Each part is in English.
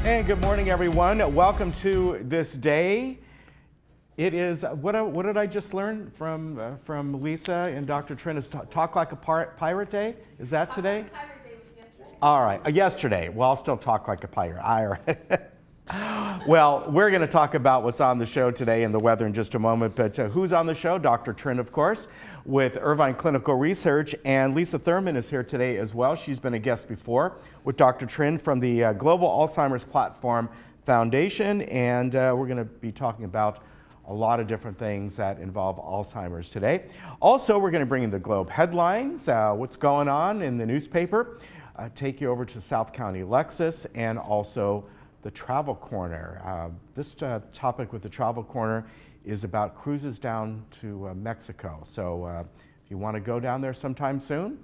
And good morning, everyone. Welcome to this day. It is, what did I just learn from Lisa and Dr. Trin? Is Talk Like a Pirate Day? Is that today? Pirate Day was yesterday. All right, yesterday. Well, I'll still talk like a pirate. All right. Well, we're going to talk about what's on the show today and the weather in just a moment. But who's on the show? Dr. Trin, of course, with Irvine Clinical Research. And Lisa Thurman is here today as well. She's been a guest before with Dr. Trin from the Global Alzheimer's Platform Foundation. And we're going to be talking about a lot of different things that involve Alzheimer's today. Also, we're going to bring in the Globe headlines, what's going on in the newspaper, take you over to South County Lexus, and also the Travel Corner. This topic with the Travel Corner is about cruises down to Mexico. So if you want to go down there sometime soon,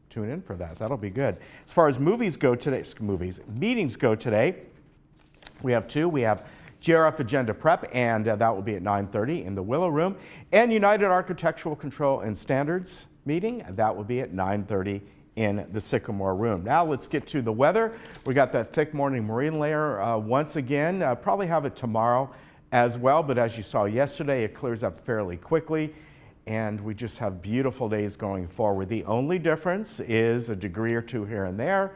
tune in for that. That'll be good. As far as meetings go today, we have two. We have GRF Agenda Prep, and that will be at 9:30 in the Willow Room, and United Architectural Control and Standards meeting, and that will be at 9:30 in the Sycamore Room. Now let's get to the weather. We got that thick morning marine layer once again. Probably have it tomorrow as well, but as you saw yesterday, it clears up fairly quickly, and we just have beautiful days going forward. The only difference is a degree or two here and there,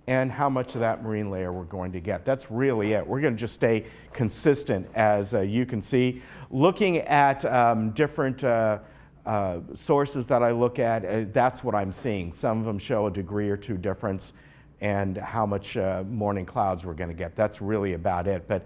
and how much of that marine layer we're going to get. That's really it. We're going to just stay consistent, as you can see. Looking at different sources that I look at, that's what I'm seeing. Some of them show a degree or two difference and how much morning clouds we're going to get. That's really about it. But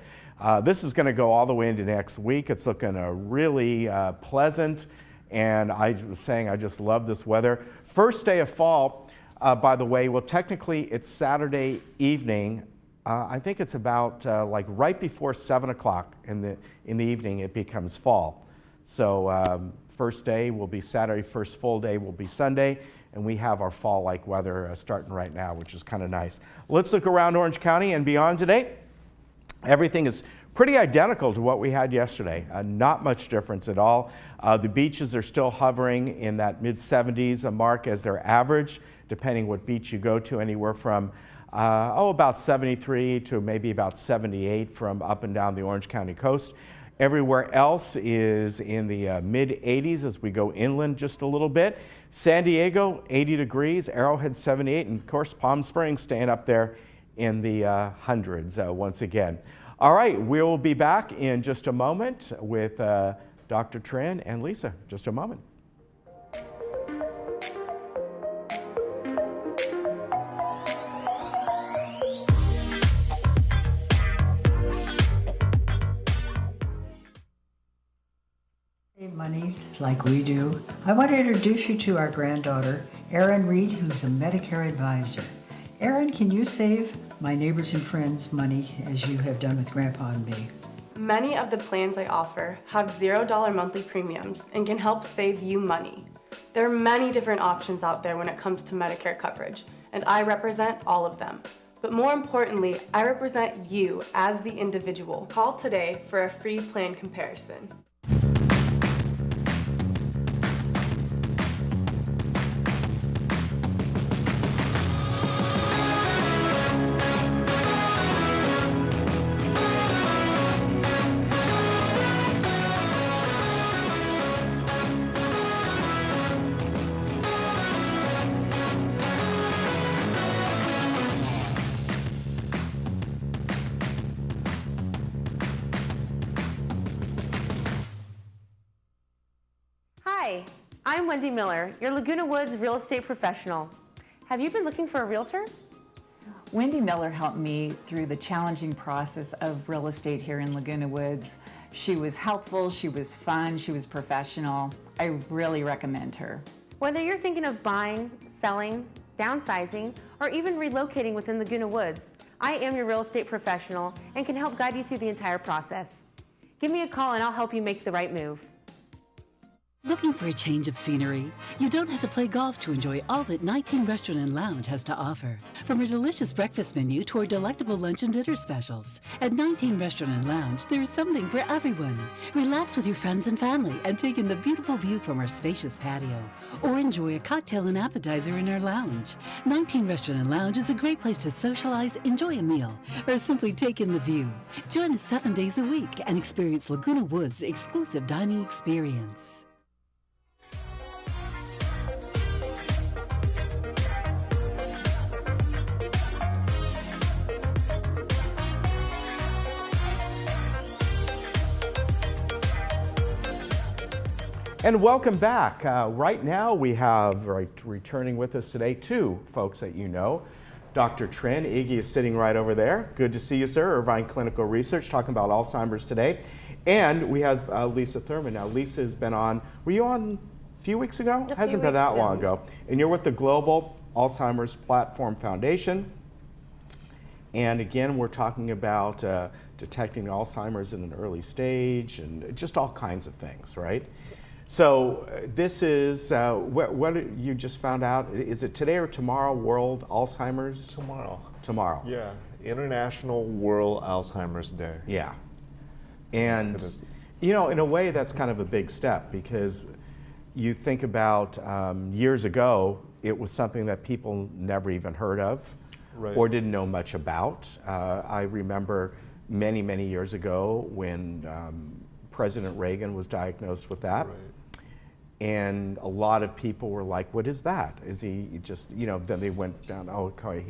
this is going to go all the way into next week. It's looking really pleasant, and I was saying I just love this weather. First day of fall, by the way, well, technically it's Saturday evening. I think it's about like right before 7 o'clock in the evening it becomes fall. So first day will be Saturday, first full day will be Sunday, and we have our fall-like weather starting right now, which is kind of nice. Let's look around Orange County and beyond today. Everything is pretty identical to what we had yesterday. Not much difference at all. The beaches are still hovering in that mid-70s mark as their average, depending what beach you go to, anywhere from about 73 to maybe about 78 from up and down the Orange County coast. Everywhere else is in the mid-80s as we go inland just a little bit. San Diego, 80 degrees, Arrowhead 78, and of course Palm Springs staying up there in the hundreds once again. All right, we'll be back in just a moment with Dr. Trin and Lisa. Just a moment. Money like we do. I want to introduce you to our granddaughter, Erin Reed, who's a Medicare advisor. Erin, can you save my neighbors and friends money as you have done with Grandpa and me? Many of the plans I offer have $0 monthly premiums and can help save you money. There are many different options out there when it comes to Medicare coverage, and I represent all of them. But more importantly, I represent you as the individual. Call today for a free plan comparison. Hi, I'm Wendy Miller, your Laguna Woods real estate professional. Have you been looking for a realtor? Wendy Miller helped me through the challenging process of real estate here in Laguna Woods. She was helpful, she was fun, she was professional. I really recommend her. Whether you're thinking of buying, selling, downsizing, or even relocating within Laguna Woods, I am your real estate professional and can help guide you through the entire process. Give me a call and I'll help you make the right move. Looking for a change of scenery? You don't have to play golf to enjoy all that 19 Restaurant and Lounge has to offer. From a delicious breakfast menu to our delectable lunch and dinner specials. At 19 Restaurant and Lounge, there is something for everyone. Relax with your friends and family and take in the beautiful view from our spacious patio. Or enjoy a cocktail and appetizer in our lounge. 19 Restaurant and Lounge is a great place to socialize, enjoy a meal, or simply take in the view. Join us 7 days a week and experience Laguna Woods' exclusive dining experience. And welcome back. Right now we have returning with us today two folks that you know. Dr. Trin, Iggy is sitting right over there. Good to see you, sir. Irvine Clinical Research, talking about Alzheimer's today. And we have Lisa Thurman. Now, Lisa has been on, were you on a few weeks ago? Hasn't been that long ago. And you're with the Global Alzheimer's Platform Foundation. And again, we're talking about detecting Alzheimer's in an early stage and just all kinds of things, right? So this is, what you just found out, is it today or tomorrow, World Alzheimer's? Tomorrow. Tomorrow. Yeah, International World Alzheimer's Day. Yeah. And, you know, in a way that's kind of a big step because you think about years ago, it was something that people never even heard of or didn't know much about. I remember many, many years ago when President Reagan was diagnosed with that. And a lot of people were like, what is that? Is he just, you know, then they went down, oh, okay,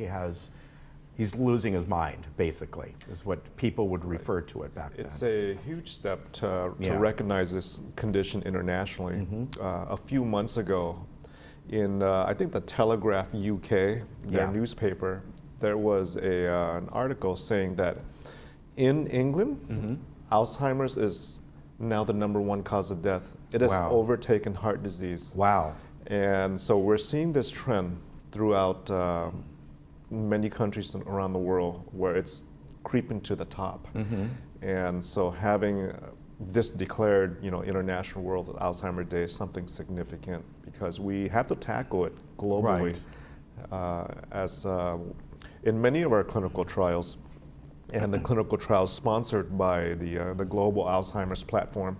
he's losing his mind, basically, is what people would refer to it back then. It's a huge step to recognize this condition internationally. A few months ago, in, I think, the Telegraph UK, their newspaper, there was an article saying that in England, Alzheimer's is now the #1 cause of death. It has overtaken heart disease. Wow. And so we're seeing this trend throughout many countries around the world where it's creeping to the top. And so having this declared, you know, International World Alzheimer's Day is something significant because we have to tackle it globally. As in many of our clinical trials, and the clinical trials sponsored by the Global Alzheimer's Platform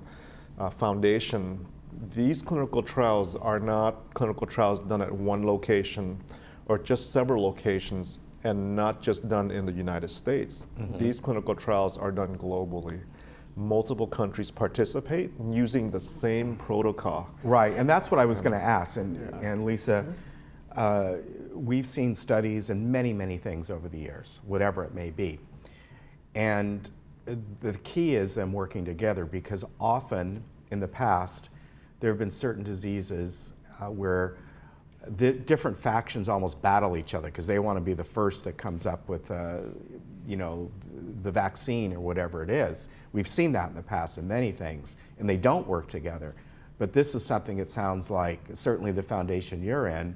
Foundation, these clinical trials are not clinical trials done at one location or just several locations and not just done in the United States. These clinical trials are done globally. Multiple countries participate using the same protocol. Right, and that's what I was going to ask. And Lisa, we've seen studies and many, many things over the years, whatever it may be. And the key is them working together because often in the past, there have been certain diseases where the different factions almost battle each other because they want to be the first that comes up with, you know, the vaccine or whatever it is. We've seen that in the past in many things, and they don't work together. But this is something it sounds like, certainly the foundation you're in,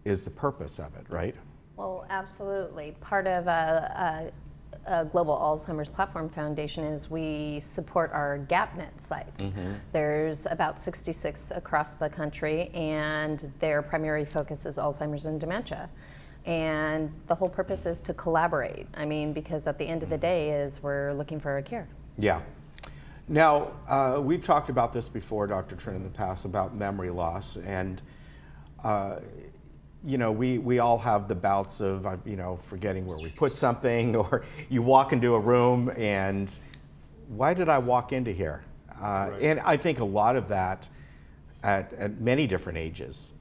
is the purpose of it, right? Well, absolutely. Part of a Global Alzheimer's Platform Foundation is we support our GapNet sites. There's about 66 across the country, and their primary focus is Alzheimer's and dementia. And the whole purpose is to collaborate. I mean, because at the end of the day is we're looking for a cure. Yeah. Now, we've talked about this before, Dr. Trin, in the past, about memory loss. And you know, we all have the bouts of, you know, forgetting where we put something, or you walk into a room and why did I walk into here? And I think a lot of that at many different ages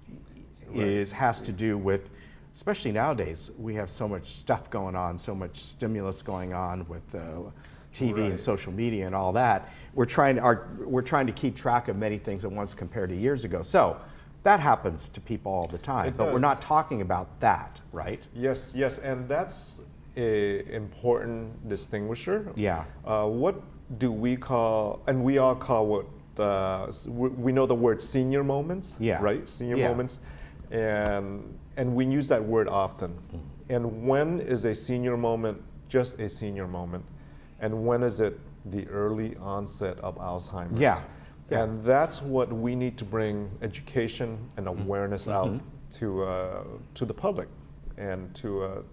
has to do with, especially nowadays, we have so much stuff going on, so much stimulus going on with TV and social media and all that. We're trying to keep track of many things at once compared to years ago. So that happens to people all the time, but we're not talking about that, right? Yes, yes, and that's an important distinguisher. Yeah. What do we call, and we all call what, we know the word senior moments, right? Senior moments, and we use that word often. And when is a senior moment just a senior moment? And when is it the early onset of Alzheimer's? Yeah. Yeah. And that's what we need to bring education and awareness out to the public and to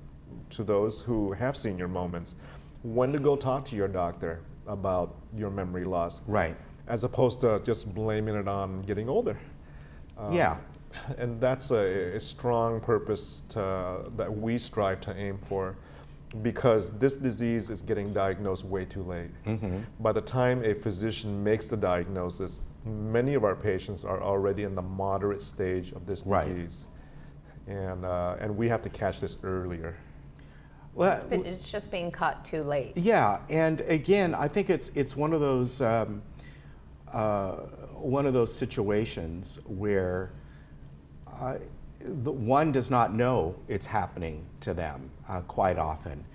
those who have senior moments. When to go talk to your doctor about your memory loss. Right. As opposed to just blaming it on getting older. Yeah. And that's a strong purpose that we strive to aim for, because this disease is getting diagnosed way too late. By the time a physician makes the diagnosis, many of our patients are already in the moderate stage of this disease. And we have to catch this earlier. Well, It's just being caught too late. yeah, and again, I think it's one of those situations where the one does not know it's happening to them quite often,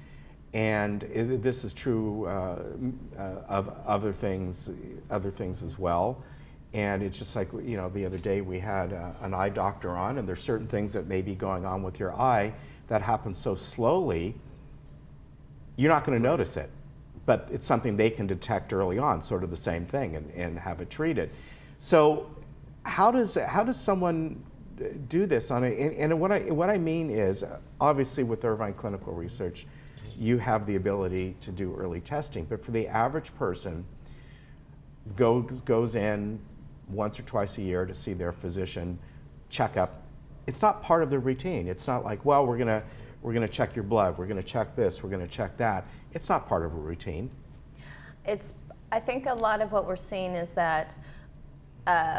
and this is true of other things as well. And it's just like, you know, the other day we had an eye doctor on, and there's certain things that may be going on with your eye that happen so slowly, you're not going to notice it. But it's something they can detect early on, sort of the same thing, and have it treated. So how does someone do this on and what I mean is, obviously with Irvine Clinical Research, you have the ability to do early testing, but for the average person, goes in once or twice a year to see their physician checkup. It's not part of their routine. It's not like, well, we're gonna check your blood, we're gonna check this, we're gonna check that. It's not part of a routine. I think a lot of what we're seeing is that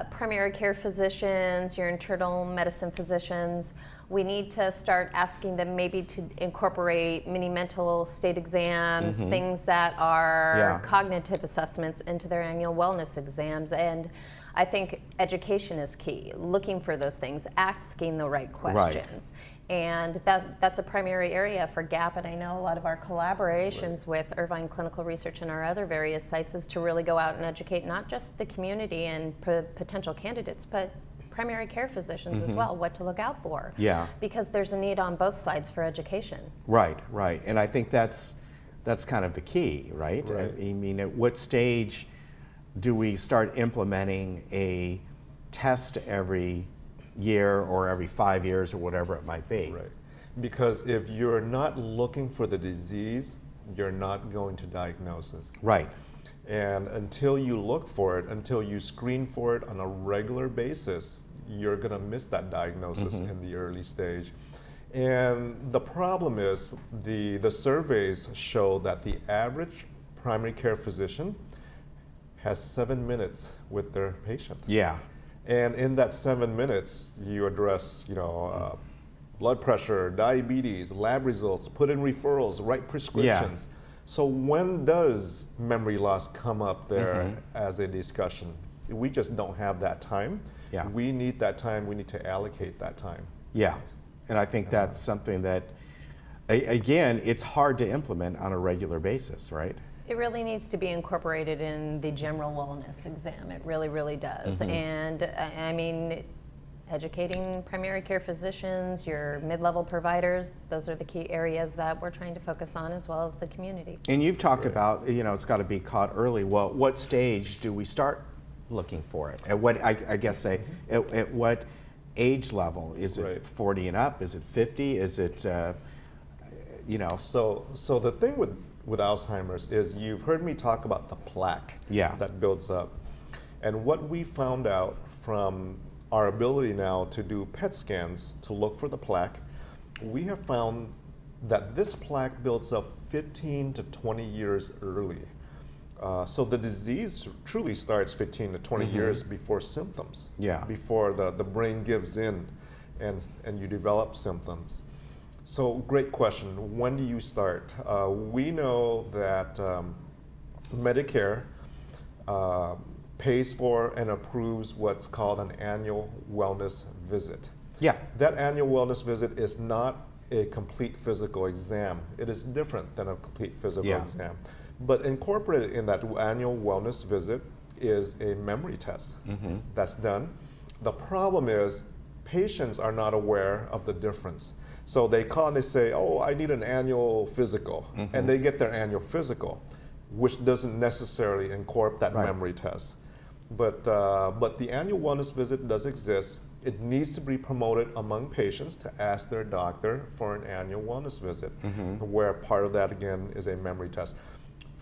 primary care physicians, your internal medicine physicians, we need to start asking them maybe to incorporate mini mental state exams, things that are cognitive assessments into their annual wellness exams. And I think education is key, looking for those things, asking the right questions. And that's a primary area for GAP, and I know a lot of our collaborations with Irvine Clinical Research and our other various sites is to really go out and educate not just the community and potential candidates, but primary care physicians as well, what to look out for. Yeah. Because there's a need on both sides for education. Right, right. And I think that's kind of the key, right? I mean, at what stage do we start implementing a test every year or every 5 years or whatever it might be? Right. Because if you're not looking for the disease, you're not going to diagnosis. Right. And until you look for it, until you screen for it on a regular basis, you're going to miss that diagnosis in the early stage. And the problem is the surveys show that the average primary care physician has 7 minutes with their patient. Yeah. And in that 7 minutes, you address, blood pressure, diabetes, lab results, put in referrals, write prescriptions. So when does memory loss come up there as a discussion? We just don't have that time. Yeah. We need that time. We need to allocate that time. Yeah. And I think that's something that, again, it's hard to implement on a regular basis, right? It really needs to be incorporated in the general wellness exam. It really, really does. And I mean, educating primary care physicians, your mid-level providers, those are the key areas that we're trying to focus on, as well as the community. And you've talked about, it's got to be caught early. Well, what stage do we start looking for it? At what, I guess, at what age level? Is it 40 and up? Is it 50? Is it, So the thing with Alzheimer's is, you've heard me talk about the plaque that builds up. And what we found out from our ability now to do PET scans to look for the plaque, we have found that this plaque builds up 15 to 20 years early. So the disease truly starts 15 to 20 years before symptoms, before the brain gives in and you develop symptoms. So great question. When do you start? We know that Medicare pays for and approves what's called an annual wellness visit. Yeah. That annual wellness visit is not a complete physical exam. It is different than a complete physical exam. But incorporated in that annual wellness visit is a memory test that's done. The problem is patients are not aware of the difference. So they call and they say, oh, I need an annual physical. And they get their annual physical, which doesn't necessarily incorporate that memory test. But the annual wellness visit does exist. It needs to be promoted among patients to ask their doctor for an annual wellness visit, where part of that, again, is a memory test.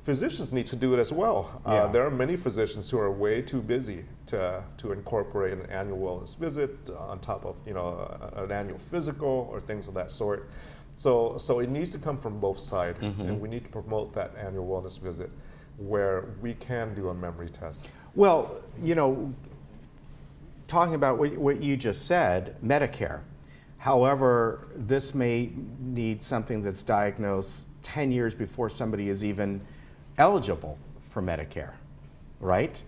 Physicians need to do it as well. Yeah. There are many physicians who are way too busy to incorporate an annual wellness visit on top of an annual physical or things of that sort. So it needs to come from both sides, and we need to promote that annual wellness visit where we can do a memory test. Well, talking about what you just said, Medicare. However, this may need something that's diagnosed 10 years before somebody is even eligible for Medicare, right?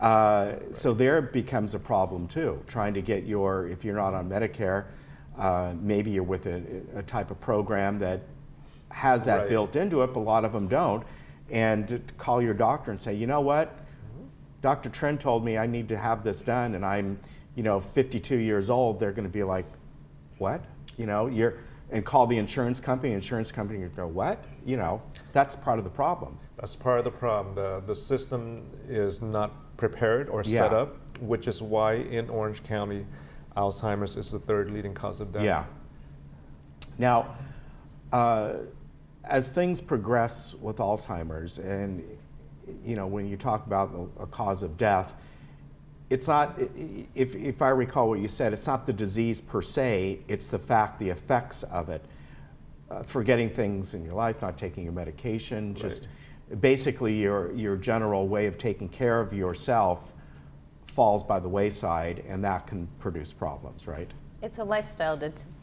So there it becomes a problem too, trying to get if you're not on Medicare, maybe you're with a type of program that has that built into it, but a lot of them don't, and to call your doctor and say, you know what? Dr. Trent told me I need to have this done, and I'm, 52 years old. They're going to be like, what? And call the insurance company. Insurance company would go, what? That's part of the problem. That's part of the problem. The system is not prepared or set up, which is why in Orange County, Alzheimer's is the third leading cause of death. Yeah. Now, as things progress with Alzheimer's, and when you talk about a cause of death, it's not, if I recall what you said, it's not the disease per se, it's the effects of it. Forgetting things in your life, not taking your medication, just basically your general way of taking care of yourself falls by the wayside, and that can produce problems, right? It's a lifestyle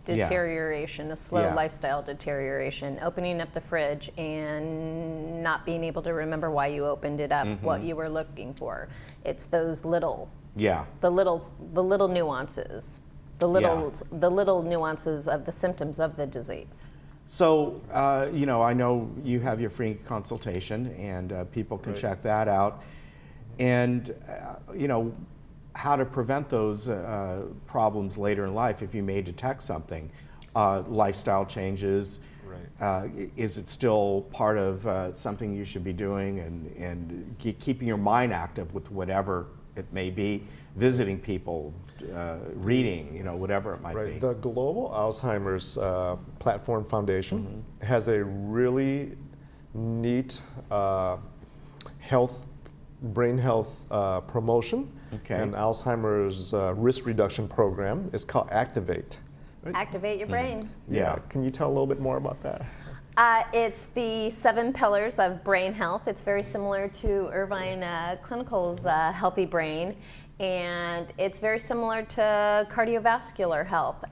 deterioration, a slow lifestyle deterioration. Opening up the fridge and not being able to remember why you opened it up, what you were looking for. It's those little, the little nuances, the little nuances of the symptoms of the disease. So, I know you have your free consultation, and people can check that out. And, how to prevent those problems later in life if you may detect something. Lifestyle changes. Is it still part of something you should be doing, and keeping your mind active with whatever it may be, visiting people, reading, whatever it might be. The Global Alzheimer's Platform Foundation has a really neat brain health promotion and Alzheimer's risk reduction program. It's called Activate. Right? Activate your brain. Yeah. Can you tell a little bit more about that? It's the 7 pillars of brain health. It's very similar to Irvine Clinical's Healthy Brain, and it's very similar to cardiovascular health.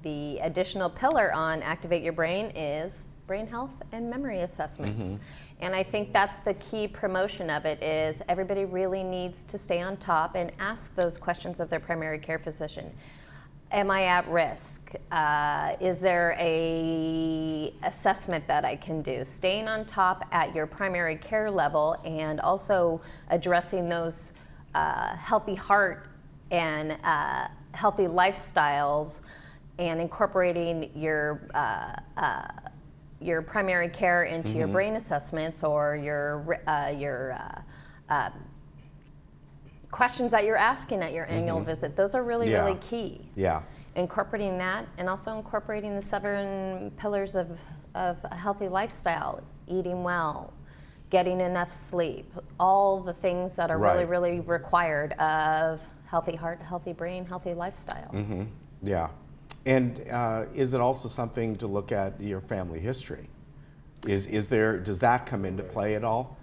The additional pillar on Activate Your Brain is brain health and memory assessments. And I think that's the key promotion of it, is everybody really needs to stay on top and ask those questions of their primary care physician. Am I at risk? Is there a assessment that I can do? Staying on top at your primary care level, and also addressing those healthy heart and healthy lifestyles, and incorporating your primary care into your brain assessments, or your questions that you're asking at your annual visit. Those are really, really key. Yeah. Incorporating that, and also incorporating the 7 pillars of a healthy lifestyle: eating well, getting enough sleep, all the things that are really, really required of healthy heart, healthy brain, healthy lifestyle. Yeah. And is it also something to look at your family history? Does that come into play at all?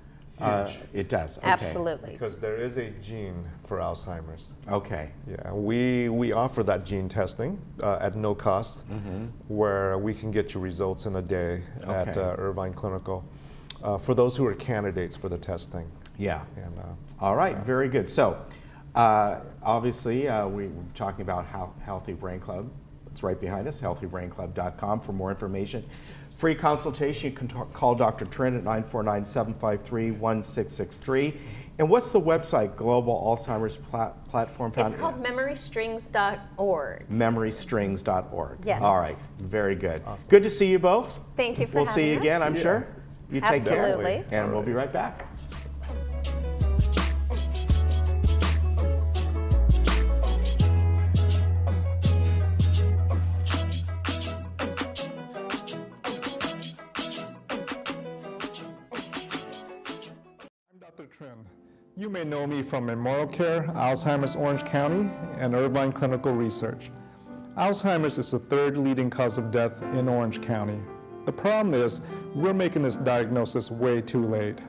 It does. Okay. Absolutely. Because there is a gene for Alzheimer's. Okay. Yeah, we offer that gene testing at no cost, where we can get you results in a day at Irvine Clinical for those who are candidates for the testing. Yeah. And, all right. Very good. So, obviously, we're talking about Healthy Brain Club. It's right behind us, healthybrainclub.com for more information. Free consultation. You can call Dr. Trent at 949-753-1663. And what's the website, Global Alzheimer's Platform Foundation? It's called memorystrings.org. Memorystrings.org. Yes. All right. Very good. Awesome. Good to see you both. Thank you for We'll having see you us. again, I'm sure. You take care. Absolutely. And we'll be right back. Trin. You may know me from Memorial Care, Alzheimer's Orange County, and Irvine Clinical Research. Alzheimer's is the third leading cause of death in Orange County. The problem is, we're making this diagnosis way too late.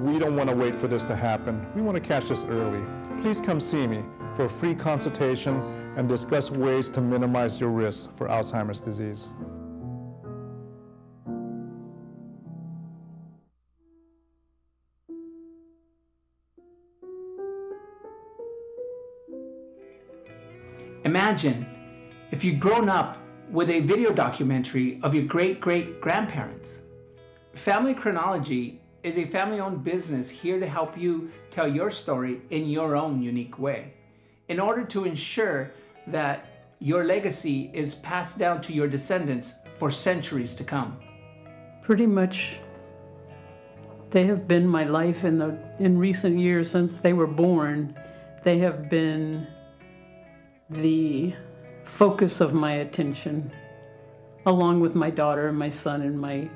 We don't want to wait for this to happen. We want to catch this early. Please come see me for a free consultation and discuss ways to minimize your risk for Alzheimer's disease. Imagine if you'd grown up with a video documentary of your great-great-grandparents. Family Chronology is a family-owned business here to help you tell your story in your own unique way, in order to ensure that your legacy is passed down to your descendants for centuries to come. Pretty much, they have been my life in recent years since they were born. They have been the focus of my attention, along with my daughter and my son and my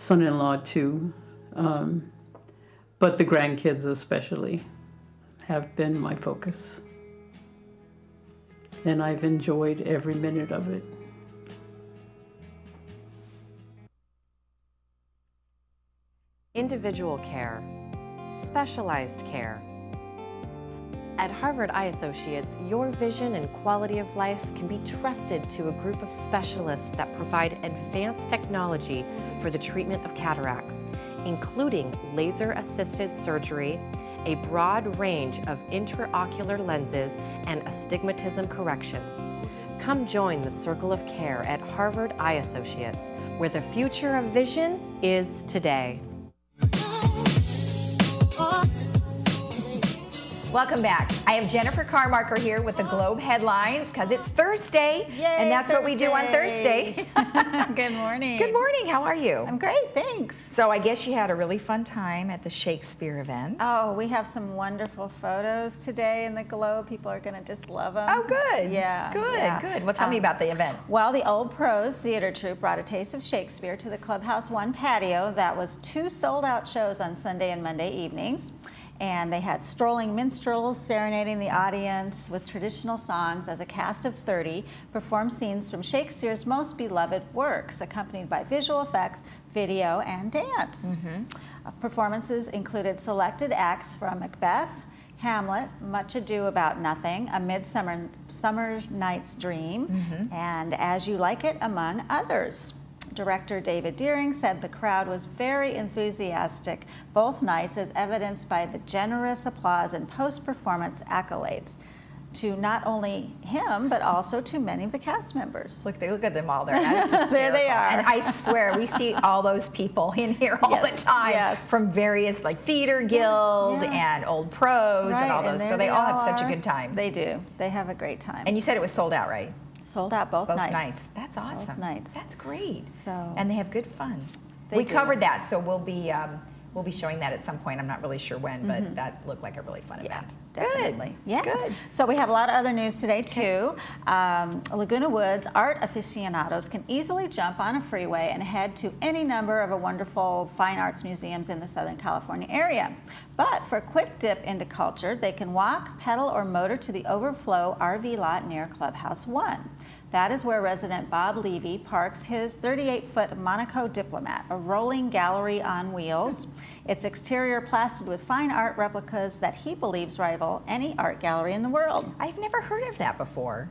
son-in-law too. But the grandkids especially have been my focus. And I've enjoyed every minute of it. Individual care, specialized care. At Harvard Eye Associates, your vision and quality of life can be trusted to a group of specialists that provide advanced technology for the treatment of cataracts, including laser-assisted surgery, a broad range of intraocular lenses, and astigmatism correction. Come join the Circle of Care at Harvard Eye Associates, where the future of vision is today. Welcome back. I have Jennifer Carmarker here with the Globe headlines because it's Thursday, and that's what we do on Thursday. Good morning. Good morning. How are you? I'm great, thanks. So I guess you had a really fun time at the Shakespeare event. Oh, we have some wonderful photos today in the Globe. People are going to just love them. Oh, good. Yeah. Good, yeah. good. Well, tell me about the event. Well, the Old Pros Theater Troupe brought a taste of Shakespeare to the Clubhouse One patio. That was 2 sold-out shows on Sunday and Monday evenings. And they had strolling minstrels serenading the audience with traditional songs as a cast of 30 performed scenes from Shakespeare's most beloved works, accompanied by visual effects, video, and dance. Performances included selected acts from Macbeth, Hamlet, Much Ado About Nothing, A Midsummer Night's Dream, and As You Like It, among others. Director David Deering said the crowd was very enthusiastic both nights, as evidenced by the generous applause and post-performance accolades to not only him, but also to many of the cast members. Look at them all there. That is there they are. And I swear, we see all those people in here all the time from various like theater guild and old pros and all those. So they all have such a good time. They do. They have a great time. And you said it was sold out, right? Sold out both nights. That's awesome. Both nights. That's great. So and they have good fun. do. We covered that, so we'll be showing that at some point. I'm not really sure when, but that looked like a really fun event. Definitely. Good. Yeah. Good. So we have a lot of other news today too. Laguna Woods art aficionados can easily jump on a freeway and head to any number of wonderful fine arts museums in the Southern California area. But for a quick dip into culture, they can walk, pedal, or motor to the Overflow RV lot near Clubhouse One. That is where resident Bob Levy parks his 38-foot Monaco Diplomat, a rolling gallery on wheels. Its exterior plastered with fine art replicas that he believes rival any art gallery in the world. I've never heard of that before.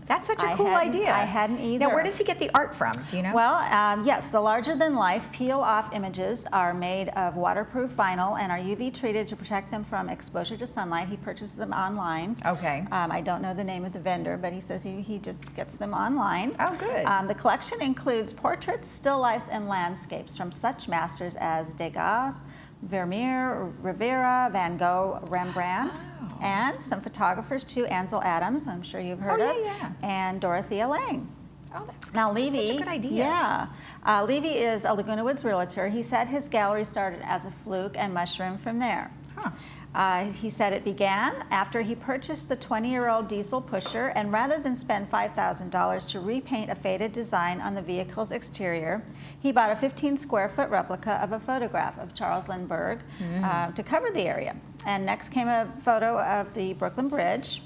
That's such a cool idea. I hadn't either. Now, where does he get the art from? Do you know? Well, yes, the larger-than-life peel-off images are made of waterproof vinyl and are UV treated to protect them from exposure to sunlight. He purchases them online. Okay. I don't know the name of the vendor, but he says he just gets them online. Oh, good. The collection includes portraits, still lifes, and landscapes from such masters as Degas, Vermeer, Rivera, Van Gogh, Rembrandt, and some photographers too, Ansel Adams, I'm sure you've heard of, and Dorothea Lange. Oh, that's now Levy. That's such a good idea. Yeah, Levy is a Laguna Woods realtor. He said his gallery started as a fluke and mushroomed from there. He said it began after he purchased the 20-year-old diesel pusher, and rather than spend $5,000 to repaint a faded design on the vehicle's exterior, he bought a 15-square-foot replica of a photograph of Charles Lindbergh to cover the area. And next came a photo of the Brooklyn Bridge,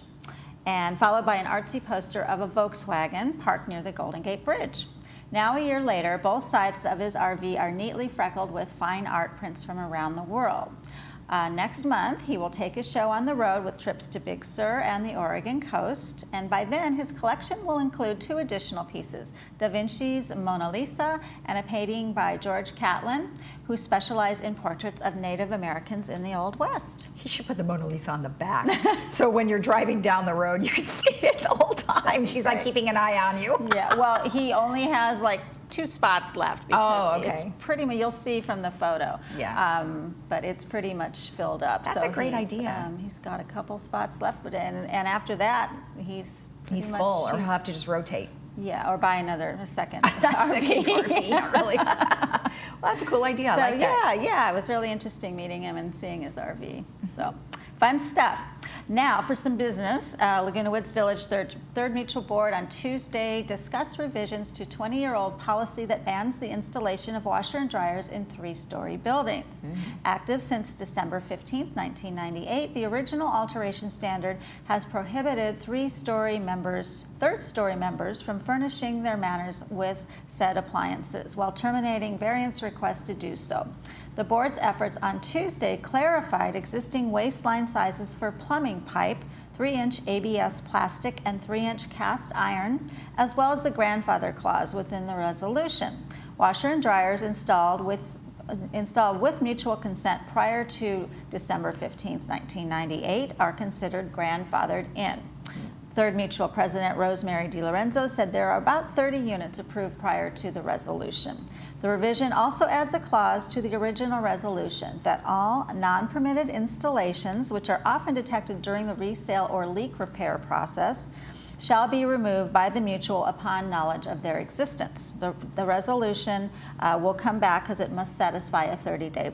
and followed by an artsy poster of a Volkswagen parked near the Golden Gate Bridge. Now, a year later, both sides of his RV are neatly freckled with fine art prints from around the world. Next month, he will take his show on the road with trips to Big Sur and the Oregon coast, and by then his collection will include 2 additional pieces, Da Vinci's Mona Lisa and a painting by George Catlin, who specialized in portraits of Native Americans in the Old West. He should put the Mona Lisa on the back, so when you're driving down the road, you can see it the whole time. She's like keeping an eye on you. Yeah, well, he only has like 2 spots left because it's pretty much, you'll see from the photo. Yeah. But it's pretty much filled up. That's a great idea. He's got a couple spots left, but and after that, he's full, or he'll have to just rotate. Yeah, or buy a second RV. Not really. Well, that's a cool idea. So, I like that. Yeah, it was really interesting meeting him and seeing his RV. So, fun stuff. Now, for some business, Laguna Woods Village Third Mutual Board on Tuesday discussed revisions to 20-year-old policy that bans the installation of washer and dryers in 3-story buildings. Active since December 15th, 1998, the original alteration standard has prohibited third-story members from furnishing their manors with said appliances, while terminating variance requests to do so. The board's efforts on Tuesday clarified existing waistline sizes for plumbing pipe, 3-inch ABS plastic and 3-inch cast iron, as well as the grandfather clause within the resolution. Washer and dryers installed with mutual consent prior to December 15, 1998 are considered grandfathered in. Third Mutual President Rosemary DiLorenzo said there are about 30 units approved prior to the resolution. The revision also adds a clause to the original resolution that all non-permitted installations, which are often detected during the resale or leak repair process, shall be removed by the mutual upon knowledge of their existence. The resolution will come back because it must satisfy a 30-day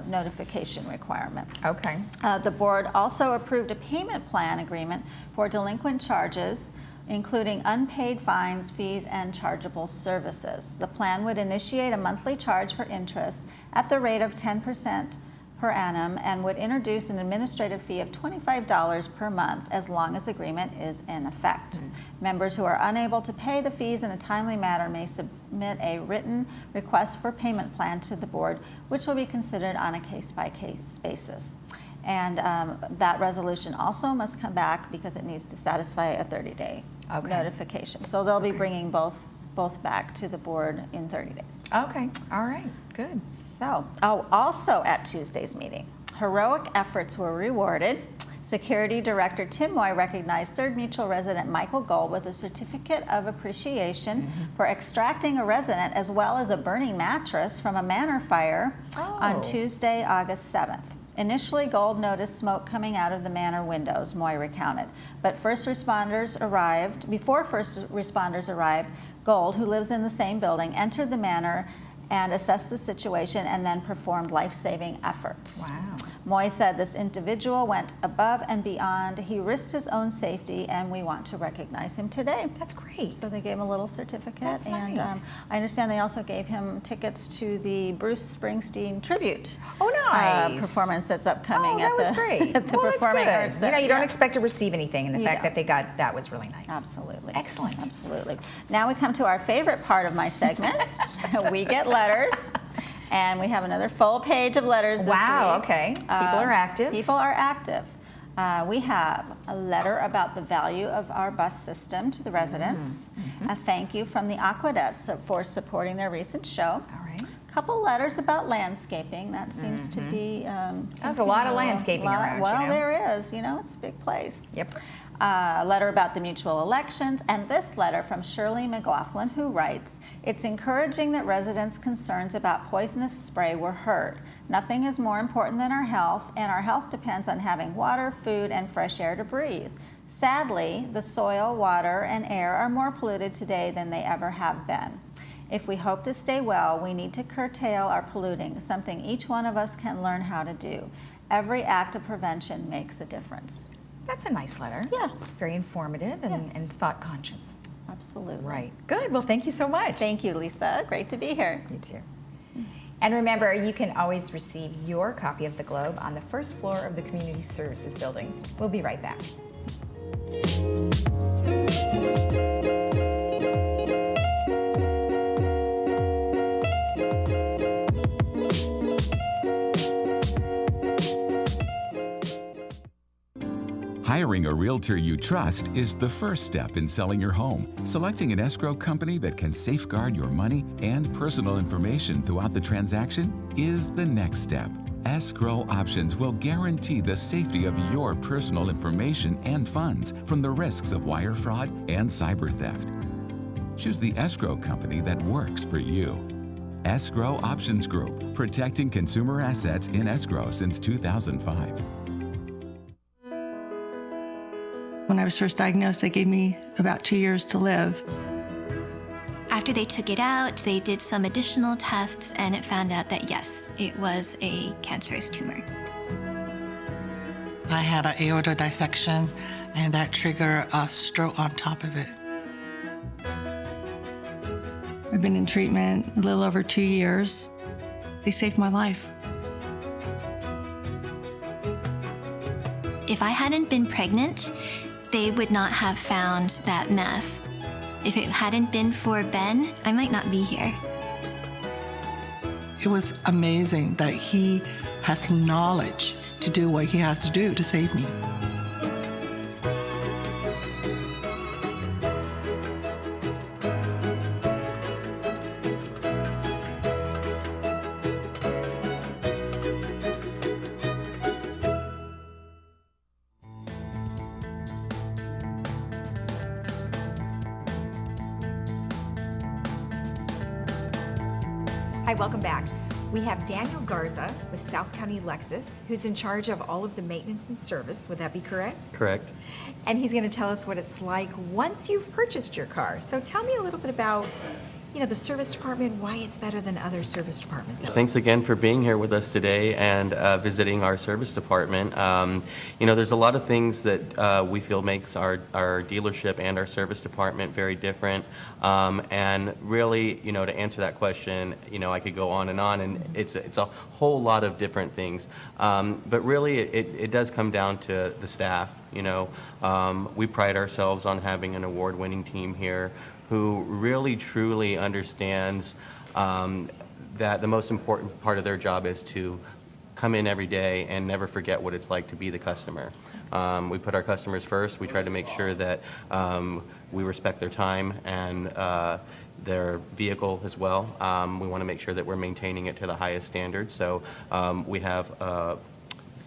notification requirement. Okay. The board also approved a payment plan agreement for delinquent charges, including unpaid fines, fees, and chargeable services. The plan would initiate a monthly charge for interest at the rate of 10% per annum and would introduce an administrative fee of $25 per month as long as agreement is in effect. Members who are unable to pay the fees in a timely manner may submit a written request for payment plan to the board, which will be considered on a case-by-case basis. And that resolution also must come back because it needs to satisfy a 30-day notification. So they'll be bringing both back to the board in 30 days. Okay, all right, good. So, also at Tuesday's meeting, heroic efforts were rewarded. Security Director Tim Moy recognized Third Mutual resident Michael Gold with a certificate of appreciation for extracting a resident as well as a burning mattress from a manor fire on Tuesday, August 7th. Initially, Gold noticed smoke coming out of the manor windows, Moy recounted. But before first responders arrived, Gold, who lives in the same building, entered the manor and assessed the situation and then performed life-saving efforts. Wow. Moy said this individual went above and beyond. He risked his own safety, and we want to recognize him today. That's great. So they gave him a little certificate. That's and nice. I understand they also gave him tickets to the Bruce Springsteen tribute performance that's upcoming at the Performing Arts Center. You don't expect to receive anything, and the fact that they got that was really nice. Absolutely. Excellent. Absolutely. Now we come to our favorite part of my segment. We get letters. And we have another full page of letters this week. Okay. People are active. People are active. We have a letter about the value of our bus system to the residents. A thank you from the Aquedettes for supporting their recent show. All right. A couple letters about landscaping. That seems to be... There's a lot of landscaping around, Well, you know. there is. You know, it's a big place. Yep. A letter about the mutual elections, and this letter from Shirley McLaughlin, who writes, "It's encouraging that residents' concerns about poisonous spray were heard. Nothing is more important than our health, and our health depends on having water, food, and fresh air to breathe. Sadly, the soil, water, and air are more polluted today than they ever have been. If we hope to stay well, we need to curtail our polluting, something each one of us can learn how to do. Every act of prevention makes a difference. That's a nice letter. Yeah. Very informative and, Yes. and thought conscious. Absolutely. Right. Good. Well, thank you so much. Thank you, Lisa. Great to be here. You too. And remember, you can always receive your copy of the Globe on the first floor of the Community Services Building. We'll be right back. Hiring a realtor you trust is the first step in selling your home. Selecting an escrow company that can safeguard your money and personal information throughout the transaction is the next step. Escrow Options will guarantee the safety of your personal information and funds from the risks of wire fraud and cyber theft. Choose the escrow company that works for you. Escrow Options Group, protecting consumer assets in escrow since 2005. When I was first diagnosed, they gave me about 2 years to live. After they took it out, they did some additional tests and it found out that yes, it was a cancerous tumor. I had an aorta dissection and that triggered a stroke on top of it. I've been in treatment a little over 2 years. They saved my life. If I hadn't been pregnant, they would not have found that mass. If it hadn't been for Ben, I might not be here. It was amazing that he has knowledge to do what he has to do to save me. Hi, welcome back. We have Daniel Garza with South County Lexus, who's in charge of all of the maintenance and service. Would that be correct? Correct. And he's going to tell us what it's like once you've purchased your car. So tell me a little bit about, you know, the service department, why it's better than other service departments. Thanks again for being here with us today and visiting our service department. You know, there's a lot of things that we feel makes our dealership and our service department very different. And really, you know, to answer that question, you know, I could go on, and it's a whole lot of different things. But really, it does come down to the staff. You know, we pride ourselves on having an award-winning team here who really truly understands that the most important part of their job is to come in every day and never forget what it's like to be the customer. We put our customers first. We try to make sure that we respect their time and their vehicle as well. We want to make sure that we're maintaining it to the highest standards. So we have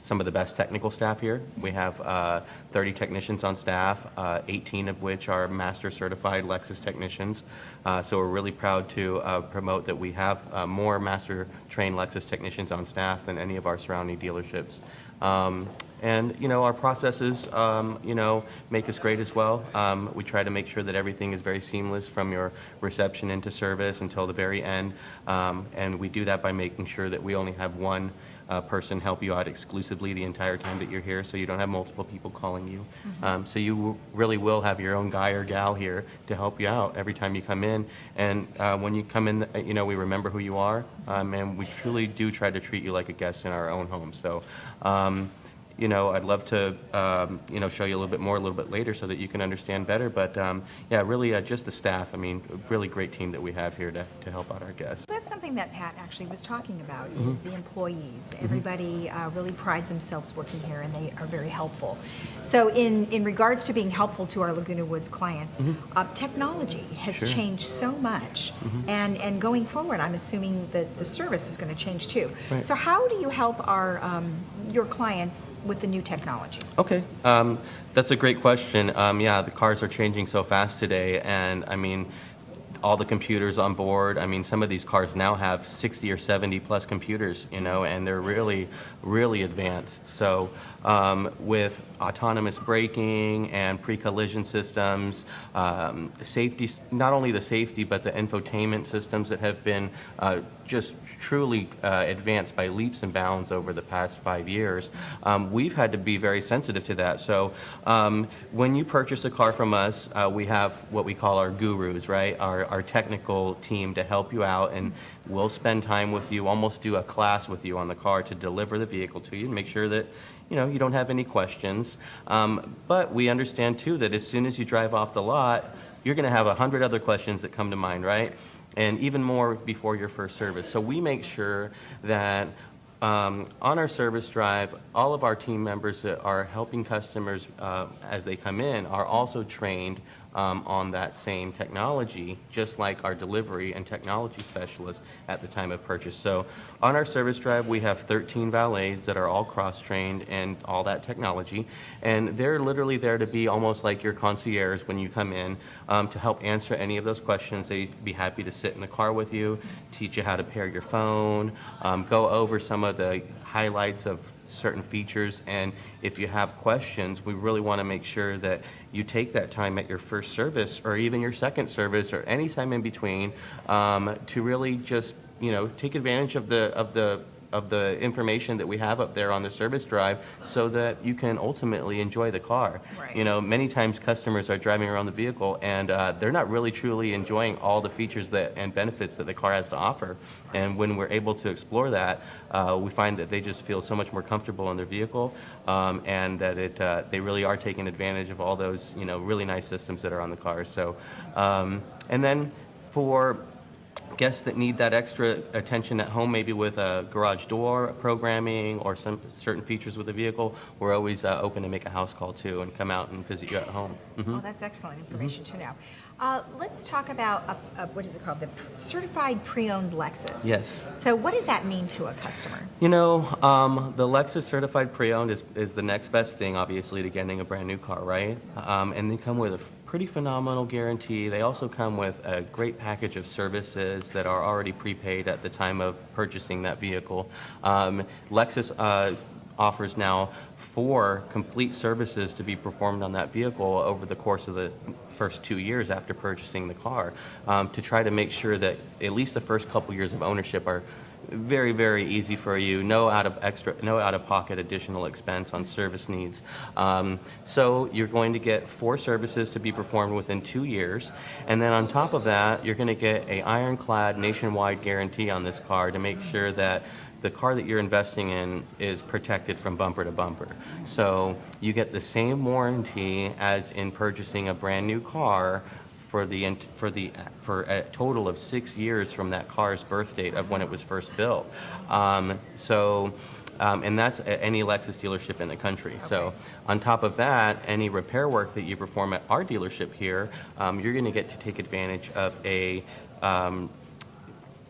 some of the best technical staff here. We have 30 technicians on staff, 18 of which are master certified Lexus technicians. So we're really proud to promote that we have more master trained Lexus technicians on staff than any of our surrounding dealerships. And you know, our processes, you know, make us great as well. We try to make sure that everything is very seamless from your reception into service until the very end. And we do that by making sure that we only have one person help you out exclusively the entire time that you're here, so you don't have multiple people calling you. So you really will have your own guy or gal here to help you out every time you come in. And when you come in, you know, we remember who you are, and we truly do try to treat you like a guest in our own home. So you know, I'd love to, you know, show you a little bit more a little bit later so that you can understand better. But yeah, really just the staff. I mean, a really great team that we have here to help out our guests. That's something that Pat actually was talking about, is the employees. Everybody really prides themselves working here, and they are very helpful. So in regards to being helpful to our Laguna Woods clients, technology has changed so much. And going forward, I'm assuming that the service is going to change too. Right. So how do you help our your clients with the new technology? Okay, that's a great question. Yeah, the cars are changing so fast today, and I mean, all the computers on board. I mean, some of these cars now have 60 or 70 plus computers, you know, and they're really, really advanced. So with autonomous braking and pre-collision systems, safety, not only the safety, but the infotainment systems that have been just truly advanced by leaps and bounds over the past 5 years. We've had to be very sensitive to that. So when you purchase a car from us, we have what we call our gurus, right? Our technical team to help you out, and we'll spend time with you, almost do a class with you on the car to deliver the vehicle to you and make sure that you don't have any questions. But we understand too that as soon as you drive off the lot, you're going to have 100 other questions that come to mind, right? And even more before your first service. So we make sure that on our service drive, all of our team members that are helping customers as they come in are also trained on that same technology, just like our delivery and technology specialists at the time of purchase. So on our service drive, we have 13 valets that are all cross-trained in all that technology, and they're literally there to be almost like your concierge when you come in to help answer any of those questions. They'd be happy to sit in the car with you, teach you how to pair your phone, go over some of the highlights of certain features, and if you have questions, we really want to make sure that you take that time at your first service or even your second service or any time in between to really just take advantage of the information that we have up there on the service drive so that you can ultimately enjoy the car. Right. Many times customers are driving around the vehicle and they're not really truly enjoying all the features and benefits that the car has to offer. And when we're able to explore that, we find that they just feel so much more comfortable in their vehicle and that they really are taking advantage of all those really nice systems that are on the car. So, and then for guests that need that extra attention at home, maybe with a garage door programming or some certain features with the vehicle, we're always open to make a house call too and come out and visit you at home. Mm-hmm. Oh, that's excellent information to know. Let's talk about, what is it called, the certified pre-owned Lexus. Yes. So what does that mean to a customer? The Lexus certified pre-owned is the next best thing, obviously, to getting a brand new car, right? And they come with a pretty phenomenal guarantee. They also come with a great package of services that are already prepaid at the time of purchasing that vehicle. Lexus offers now 4 complete services to be performed on that vehicle over the course of the first 2 years after purchasing the car to try to make sure that at least the first couple years of ownership are very, very easy for you. No out-of-pocket additional expense on service needs. So you're going to get 4 services to be performed within 2 years, and then on top of that, you're going to get an ironclad nationwide guarantee on this car to make sure that the car that you're investing in is protected from bumper to bumper. So you get the same warranty as in purchasing a brand new car for a total of 6 years from that car's birth date of when it was first built. And that's at any Lexus dealership in the country. Okay. So on top of that, any repair work that you perform at our dealership here, you're going to get to take advantage of a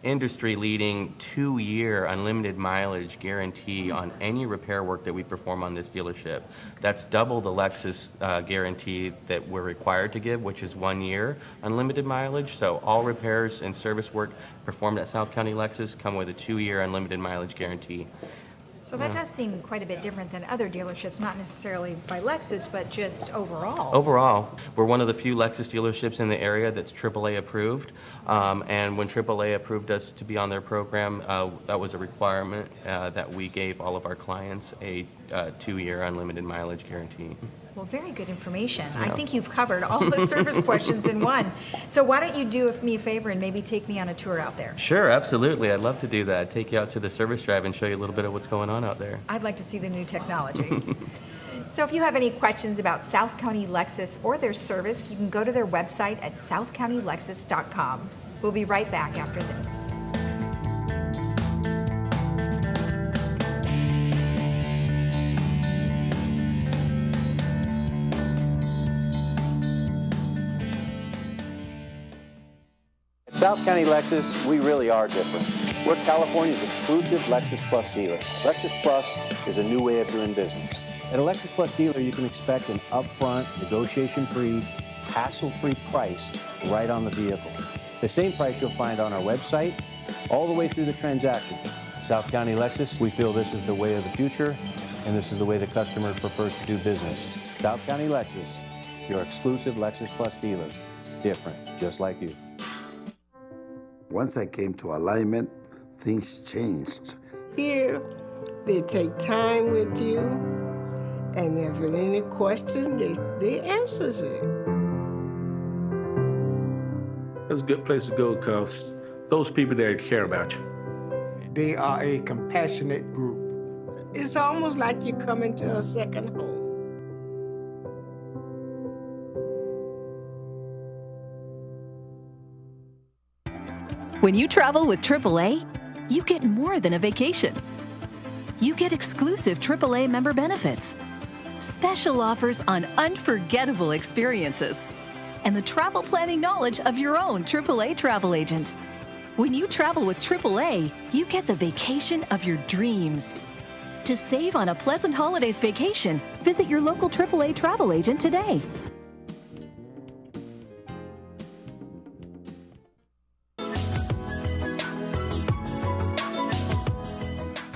industry-leading 2-year unlimited mileage guarantee on any repair work that we perform on this dealership. That's double the Lexus guarantee that we're required to give, which is 1 year unlimited mileage. So all repairs and service work performed at South County Lexus come with a 2-year unlimited mileage guarantee. So that does seem quite a bit different than other dealerships, not necessarily by Lexus, but just overall. Overall, we're one of the few Lexus dealerships in the area that's AAA approved. And when AAA approved us to be on their program, that was a requirement that we gave all of our clients a 2-year unlimited mileage guarantee. Well, very good information. Yeah. I think you've covered all the service questions in one. So why don't you do me a favor and maybe take me on a tour out there? Sure, absolutely. I'd love to do that. Take you out to the service drive and show you a little bit of what's going on out there. I'd like to see the new technology. So if you have any questions about South County Lexus or their service, you can go to their website at southcountylexus.com. We'll be right back after this. At South County Lexus, we really are different. We're California's exclusive Lexus Plus dealer. Lexus Plus is a new way of doing business. At a Lexus Plus dealer, you can expect an upfront, negotiation-free, hassle-free price right on the vehicle. The same price you'll find on our website, all the way through the transaction. At South County Lexus, we feel this is the way of the future, and this is the way the customer prefers to do business. South County Lexus, your exclusive Lexus Plus dealer. Different, just like you. Once I came to alignment, things changed. Here, they take time with you, and if there are any questions, they answers it. It's a good place to go because those people there care about you. They are a compassionate group. It's almost like you're coming to a second home. When you travel with AAA, you get more than a vacation. You get exclusive AAA member benefits, special offers on unforgettable experiences, and the travel planning knowledge of your own AAA travel agent. When you travel with AAA, you get the vacation of your dreams. To save on a pleasant holidays vacation, visit your local AAA travel agent today.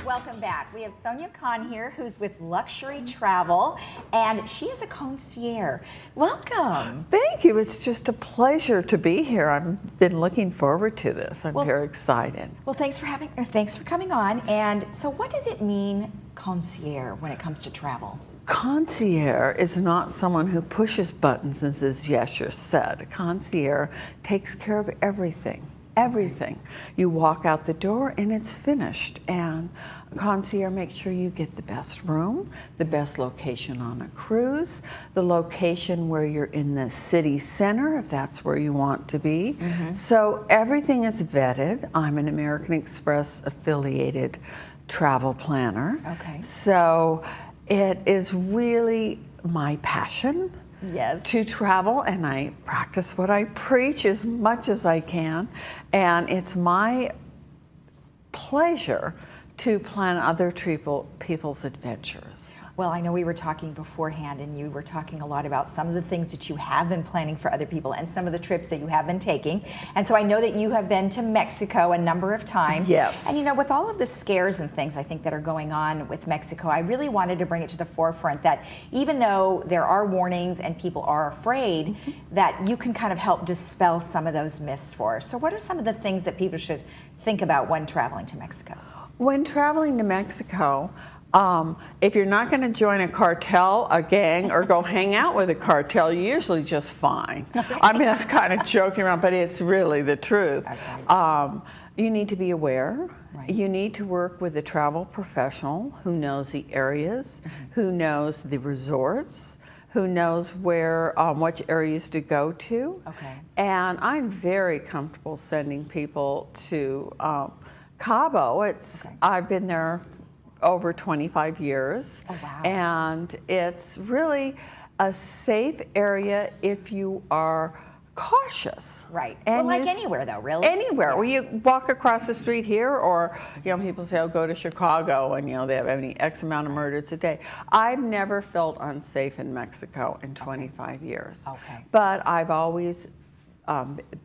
Welcome back. We have Sonia Khan here, who's with Luxury Travel, and she is a concierge. Welcome. Thank you. It's just a pleasure to be here. I've been looking forward to this. I'm very excited. Well, thanks for coming on. And so, what does it mean, concierge, when it comes to travel? Concierge is not someone who pushes buttons and says, yes, you're set. A concierge takes care of everything. Everything. You walk out the door and it's finished. And a concierge makes sure you get the best room, the best location on a cruise, the location where you're in the city center, if that's where you want to be. So everything is vetted. I'm an American Express affiliated travel planner. Okay. So it is really my passion. Yes. To travel, and I practice what I preach as much as I can, and it's my pleasure to plan other people's adventures. Well, I know we were talking beforehand, and you were talking a lot about some of the things that you have been planning for other people and some of the trips that you have been taking. And so I know that you have been to Mexico a number of times. Yes. And you know, with all of the scares and things I think that are going on with Mexico, I really wanted to bring it to the forefront that even though there are warnings and people are afraid, that you can kind of help dispel some of those myths for us. So what are some of the things that people should think about when traveling to Mexico? When traveling to Mexico, if you're not going to join a cartel, a gang, or go hang out with a cartel, you're usually just fine. I mean, that's kind of joking around, but it's really the truth. You need to be aware. Right. You need to work with a travel professional who knows the areas, who knows the resorts, who knows where, which areas to go to. Okay. And I'm very comfortable sending people to Cabo. I've been there over 25 years. Oh, wow. And it's really a safe area if you are cautious. Right. And well, like anywhere though, really? Anywhere. Well, you walk across the street here, or people say, oh, go to Chicago, and they have any X amount of murders a day. I've never felt unsafe in Mexico in 25 years. Okay. But I've always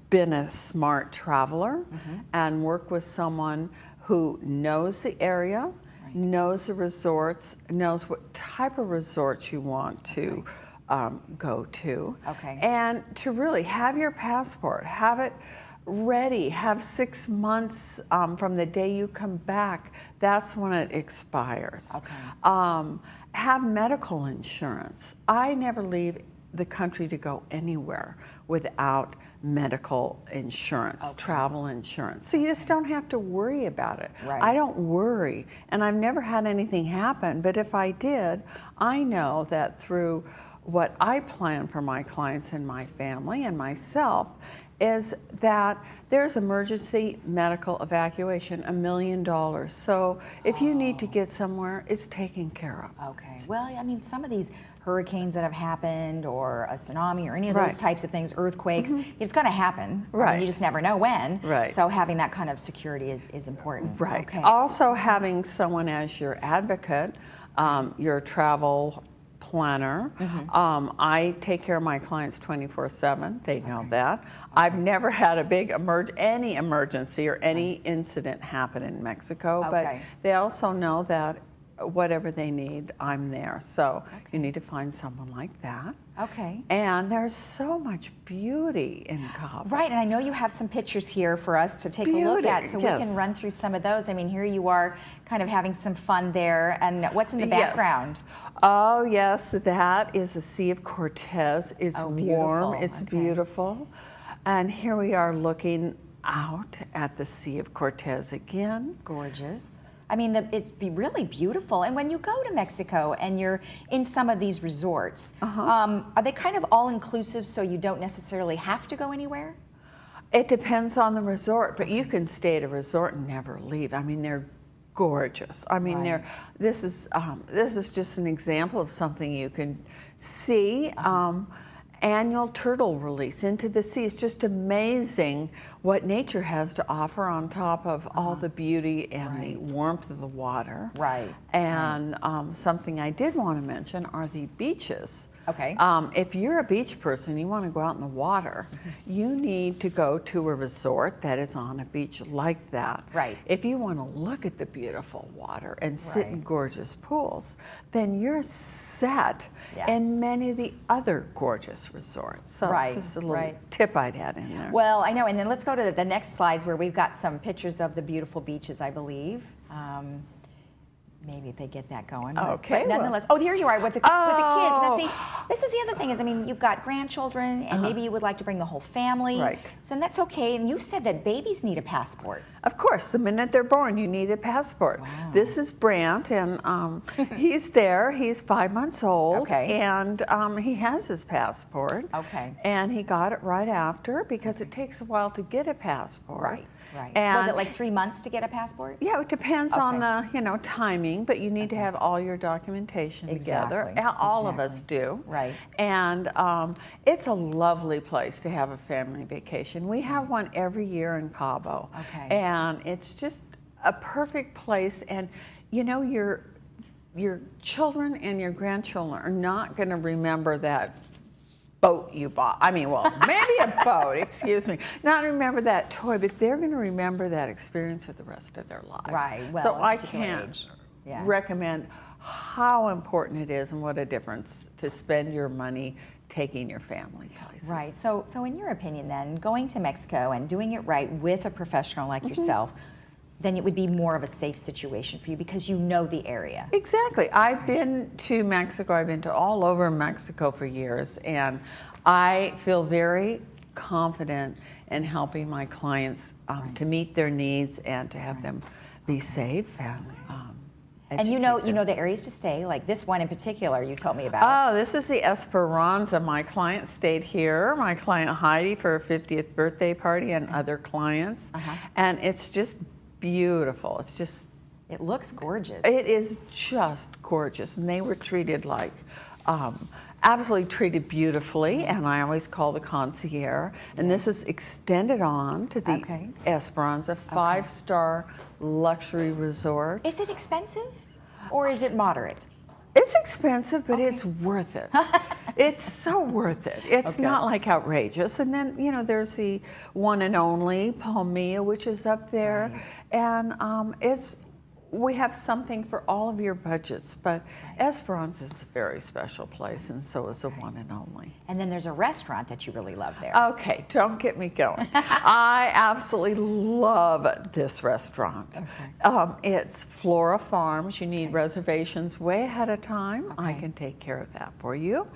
been a smart traveler and worked with someone who knows the area, knows the resorts, knows what type of resorts you want to go to. Okay. And to really have your passport, have it ready, have 6 months from the day you come back, that's when it expires. Okay. Have medical insurance. I never leave the country to go anywhere without medical insurance, travel insurance. So you just don't have to worry about it. Right. I don't worry, and I've never had anything happen, but if I did, I know that through what I plan for my clients and my family and myself is that there's emergency medical evacuation, $1 million. So if you need to get somewhere, it's taken care of. Okay. Well, I mean, some of these hurricanes that have happened, or a tsunami, or any of those types of things, earthquakes, it's going to happen. I mean, you just never know when. Right. So having that kind of security is important. Right. Okay. Also having someone as your advocate, your travel planner. I take care of my clients 24/7. They know that. I've never had a big any emergency or any incident happen in Mexico, but they also know that whatever they need, I'm there. So you need to find someone like that. Okay. And there's so much beauty in Cabo. Right, and I know you have some pictures here for us to take a look at, so we can run through some of those. I mean, here you are kind of having some fun there, and what's in the background? Oh, yes, that is the Sea of Cortez. It's warm, it's beautiful. And here we are looking out at the Sea of Cortez again. Gorgeous. I mean, it'd be really beautiful. And when you go to Mexico and you're in some of these resorts, are they kind of all-inclusive so you don't necessarily have to go anywhere? It depends on the resort, but you can stay at a resort and never leave. I mean, they're gorgeous. I mean, this is just an example of something you can see. Annual turtle release into the sea. It's just amazing what nature has to offer on top of all the beauty and the warmth of the water. Right. And something I did want to mention are the beaches. Okay. If you're a beach person, you want to go out in the water, you need to go to a resort that is on a beach like that. Right. If you want to look at the beautiful water and sit in gorgeous pools, then you're set in many of the other gorgeous resorts. So just a little tip I'd add in there. Well, I know, and then let's go to the next slides where we've got some pictures of the beautiful beaches, I believe. Maybe if they get that going. Okay. But nonetheless, here you are with the kids. Now see, this is the other thing is, I mean, you've got grandchildren, and maybe you would like to bring the whole family. Right. So that's okay. And you said that babies need a passport. Of course, the minute they're born, you need a passport. Wow. This is Brant, and he's there. He's 5 months old, and he has his passport. Okay. And he got it right after because it takes a while to get a passport. Right. Right. And was it like 3 months to get a passport? Yeah, it depends on the timing, but you need to have all your documentation together. All of us do. Right. And it's a lovely place to have a family vacation. We have one every year in Cabo. Okay. And it's just a perfect place, and you know, your children and your grandchildren are not going to remember that boat you bought. I mean, well, maybe a boat, excuse me. Not remember that toy, but they're going to remember that experience for the rest of their lives. Right. Well, so I can't recommend how important it is and what a difference to spend your money taking your family places. Right. So in your opinion then, going to Mexico and doing it right with a professional like yourself, then it would be more of a safe situation for you because you know the area. Exactly. I've been to Mexico. I've been to all over Mexico for years, and I feel very confident in helping my clients to meet their needs and to have them be safe and you know the areas to stay, like this one in particular you told me about. Oh, this is the Esperanza. My client stayed here. My client Heidi for her 50th birthday party and other clients. And it's just beautiful. It's just... It looks gorgeous. It is just gorgeous. And they were treated like... absolutely treated beautifully, and I always call the concierge. And this is extended on to the Esperanza, 5-star luxury resort. Is it expensive or is it moderate? It's expensive, but it's worth it. It's so worth it. It's not like outrageous. And then, you know, there's the one and only Palmilla, which is up there. And we have something for all of your budgets, but Esperanza is a very special place, and so is the one and only. And then there's a restaurant that you really love there. Okay, don't get me going. I absolutely love this restaurant. It's Flora Farms. You need reservations way ahead of time. I can take care of that for you.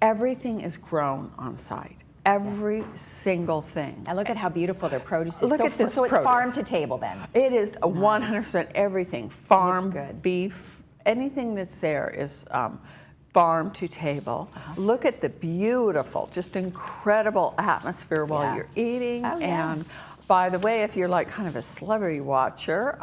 Everything is grown on site. Every single thing. And look at how beautiful their produce is. Look at this so it's produce. farm to table then? It is 100% everything. Farm, beef, anything that's there is farm to table. Look at the beautiful, just incredible atmosphere while you're eating. And by the way, if you're like kind of a celebrity watcher,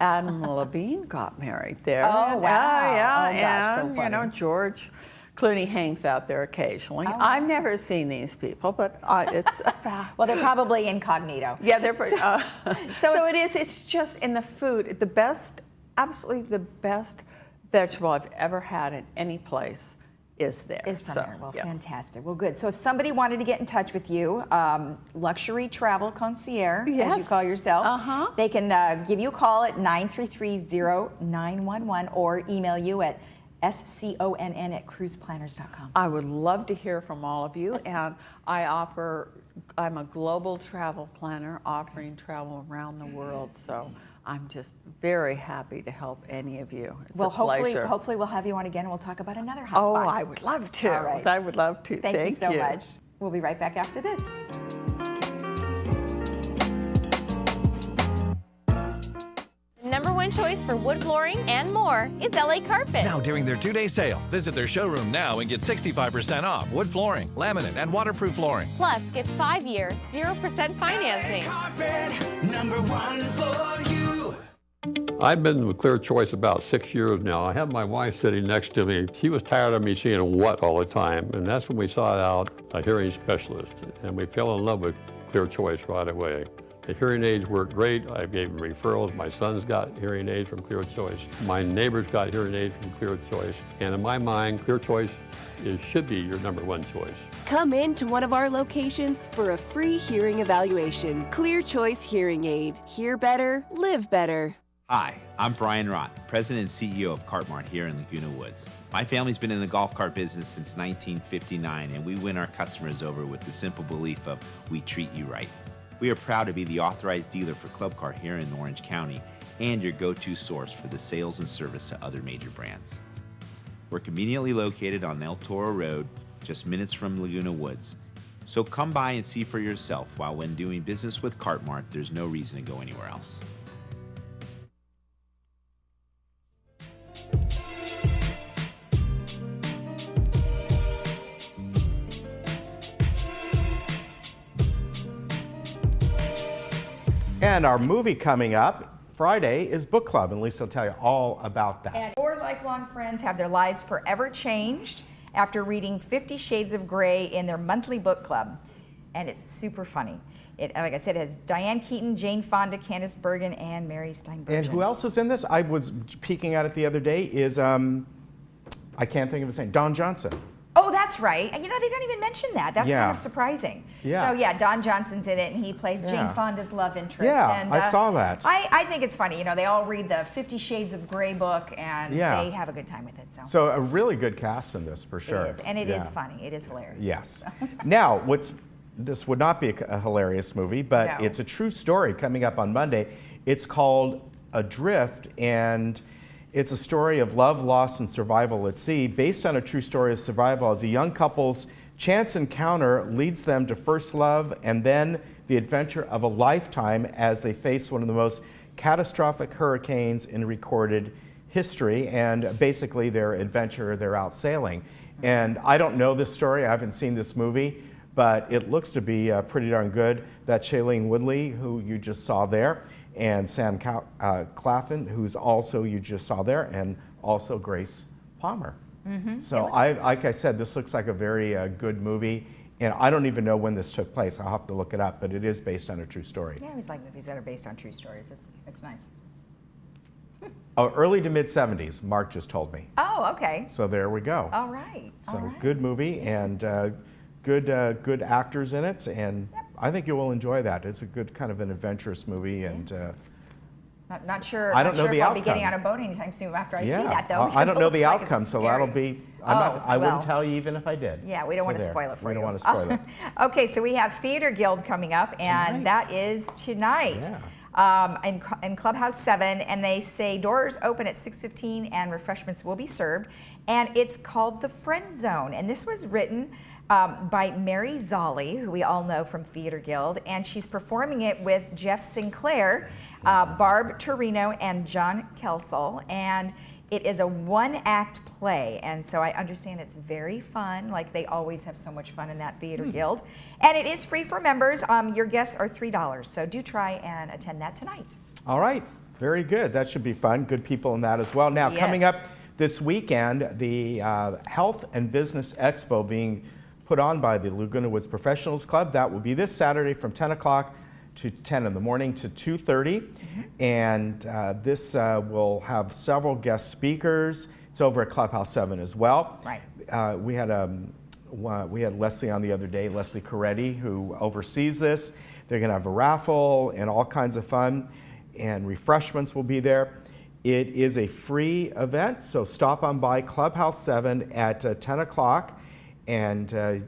Adam Levine got married there. Oh, wow. And you know, George Clooney hangs out there occasionally. I've never seen these people, but it's a fact. Well, they're probably incognito. Yeah, they're pretty. So it is. It's just in the food. The best, absolutely the best vegetable I've ever had in any place is there. Is from So, there. Well, yeah. fantastic. Well, good. So if somebody wanted to get in touch with you, luxury travel concierge, as you Yes. call yourself, they can give you a call at 933-0911 or email you at sconn@cruiseplanners.com. I would love to hear from all of you, and I'm a global travel planner offering travel around the world, so I'm just very happy to help any of you. It's a pleasure. Hopefully we'll have you on again and we'll talk about another hotspot. Oh, I would love to. All right. I would love to. Thank you so much. We'll be right back after this. #1 choice for wood flooring and more is LA Carpet. Now during their 2-day sale, visit their showroom now and get 65% off wood flooring, laminate, and waterproof flooring. Plus, get 5-year, 0% financing. #1 for you. I've been with Clear Choice about 6 years now. I have my wife sitting next to me. She was tired of me saying what all the time, and that's when we sought out a hearing specialist, and we fell in love with Clear Choice right away. The hearing aids work great. I gave them referrals. My son's got hearing aids from Clear Choice. My neighbor's got hearing aids from Clear Choice. And in my mind, Clear Choice should be your #1 choice. Come in to one of our locations for a free hearing evaluation. Clear Choice Hearing Aid. Hear better, live better. Hi, I'm Brian Rott, President and CEO of Cartmart here in Laguna Woods. My family's been in the golf cart business since 1959, and we win our customers over with the simple belief of we treat you right. We are proud to be the authorized dealer for Club Car here in Orange County and your go-to source for the sales and service to other major brands. We're conveniently located on El Toro Road, just minutes from Laguna Woods. So come by and see for yourself, while when doing business with Cartmart, there's no reason to go anywhere else. And our movie coming up Friday is Book Club, and Lisa will tell you all about that. And 4 lifelong friends have their lives forever changed after reading 50 Shades of Grey in their monthly book club. And it's super funny. It, like I said, it has Diane Keaton, Jane Fonda, Candice Bergen, and Mary Steenburgen. And who else is in this? I was peeking at it the other day. Is I can't think of his name. Don Johnson. Oh, that's right. And you know, they don't even mention that. That's kind of surprising. Yeah. So yeah, Don Johnson's in it, and he plays Jane Fonda's love interest. Yeah, and, I saw that. I think it's funny. You know, they all read the 50 Shades of Grey book, and they have a good time with it. So a really good cast in this, for sure. It is, and it is funny. It is hilarious. Yes. Now, this would not be a hilarious movie, but it's a true story coming up on Monday. It's called Adrift, and it's a story of love, loss, and survival at sea, based on a true story of survival as a young couple's chance encounter leads them to first love and then the adventure of a lifetime as they face one of the most catastrophic hurricanes in recorded history. And basically their adventure, they're out sailing. And I don't know this story, I haven't seen this movie, but it looks to be pretty darn good. That's Shailene Woodley, who you just saw there, and Sam Claflin, who's also you just saw there, and also Grace Palmer. So like I said, this looks like a very good movie, and I don't even know when this took place. I'll have to look it up, but it is based on a true story. Yeah, I always like movies that are based on true stories. It's nice. Oh, early to mid 70s, Mark just told me. Oh, okay. So there we go. All right. So good movie, and good actors in it, and I think you will enjoy that. It's a good kind of an adventurous movie, and not sure. I don't know if the I'll outcome. be getting on a boat anytime soon after I see that, though. I don't know the like outcome, so that'll be. I wouldn't tell you even if I did. Yeah, we don't want to spoil it for you. We don't want to spoil it. Okay, so we have Theater Guild coming up, and that is tonight. In Clubhouse 7, and they say doors open at 6:15 and refreshments will be served, and it's called The Friend Zone, and this was written by Mary Zolli, who we all know from Theater Guild, and she's performing it with Jeff Sinclair, Barb Torino, and John Kelsall, and it is a 1-act play, and so I understand it's very fun, like they always have so much fun in that Theater Guild. And it is free for members. Your guests are $3, so do try and attend that tonight. All right, very good. That should be fun. Good people in that as well. Now, coming up this weekend, the Health and Business Expo being put on by the Laguna Woods Professionals Club. That will be this Saturday from 10 o'clock to 10 in the morning to 2:30. And this will have several guest speakers. It's over at Clubhouse 7 as well. Right. we had Leslie on the other day, Leslie Coretti, who oversees this. They're going to have a raffle and all kinds of fun, and refreshments will be there. It is a free event, so stop on by Clubhouse 7 at 10 o'clock, and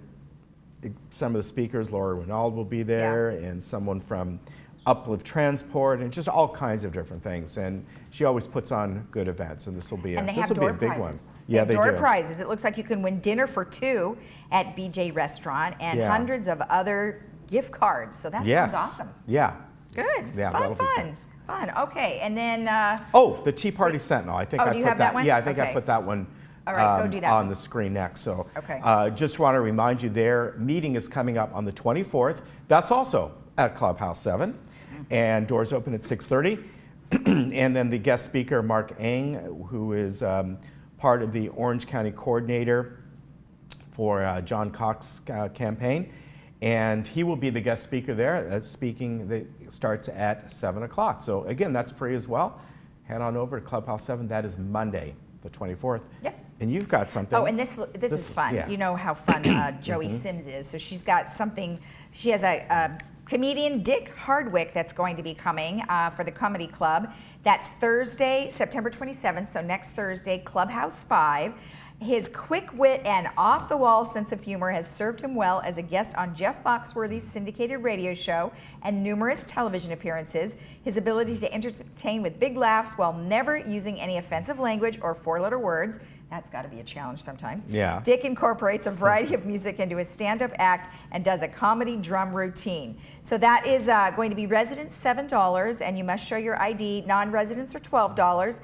some of the speakers, Laura Renaud will be there, and someone from Uplift Transport, and just all kinds of different things. And she always puts on good events, and this will be a big one. Yeah, they door do. prizes. It looks like you can win dinner for 2 at BJ Restaurant and hundreds of other gift cards. So that sounds awesome. Yeah. Good. Yeah, Fun. Okay, and then. The Tea Party Sentinel. I think I do you put have that one? Yeah, I think Okay. I put that one. All right, go do that on one. the screen next. So Okay. just want to remind you, their meeting is coming up on the 24th. That's also at Clubhouse 7, and doors open at 6:30. And then the guest speaker, Mark Eng, who is part of the Orange County coordinator for John Cox's campaign, and he will be the guest speaker there. Speaking that starts at 7 o'clock. So again, that's free as well. Head on over to Clubhouse 7. That is Monday, the 24th. Yep. And you've got something. Oh, and this is fun. Yeah. You know how fun Joey Sims is. So she's got something. She has a comedian, Dick Hardwick, that's going to be coming for the Comedy Club. That's Thursday, September 27th. So next Thursday, Clubhouse 5. His quick wit and off-the-wall sense of humor has served him well as a guest on Jeff Foxworthy's syndicated radio show and numerous television appearances. His ability to entertain with big laughs while never using any offensive language or four-letter words, that's got to be a challenge sometimes. Yeah. Dick incorporates a variety of music into his stand-up act and does a comedy drum routine. So that is going to be residents $7, and you must show your ID. Non-residents are $12.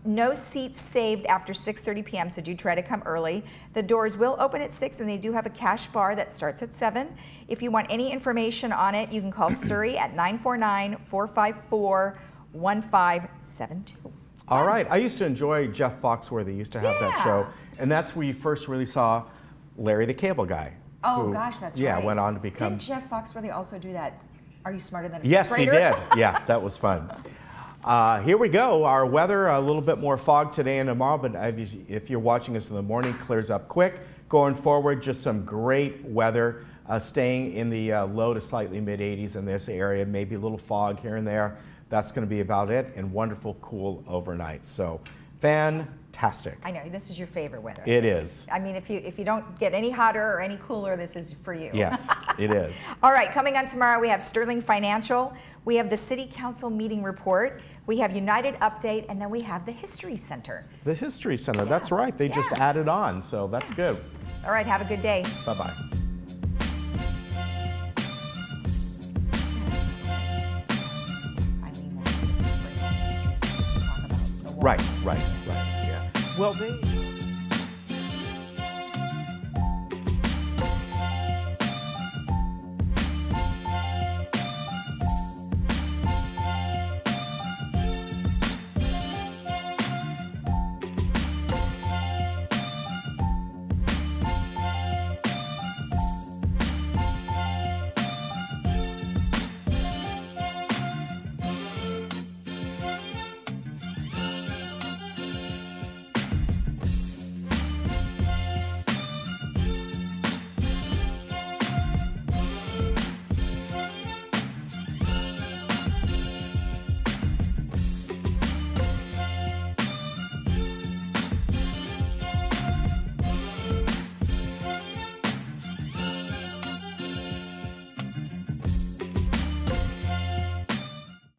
No seats saved after 6:30 p.m., so do try to come early. The doors will open at 6, and they do have a cash bar that starts at 7. If you want any information on it, you can call Surrey at 949-454-1572. All right. I used to enjoy Jeff Foxworthy. He used to have that show. And that's where you first really saw Larry the Cable Guy. Oh, who, gosh, that's right. Yeah, went on to become... Didn't Jeff Foxworthy also do that? Are You Smarter Than a Yes, he Grader? did. Yeah, that was fun. Here we go. Our weather, a little bit more fog today and tomorrow, but if you're watching us in the morning, clears up quick. Going forward, just some great weather, staying in the low to slightly mid-80s in this area, maybe a little fog here and there. That's going to be about it, and wonderful, cool overnight. So, fantastic. I know, this is your favorite weather. It is. I mean, if you don't get any hotter or any cooler, this is for you. Yes, it is. All right, coming on tomorrow, we have Sterling Financial, we have the City Council meeting report, we have United Update, and then we have the History Center. The History Center, that's right. They just added on, so that's good. All right, have a good day. Bye-bye. Right, yeah. Well, they...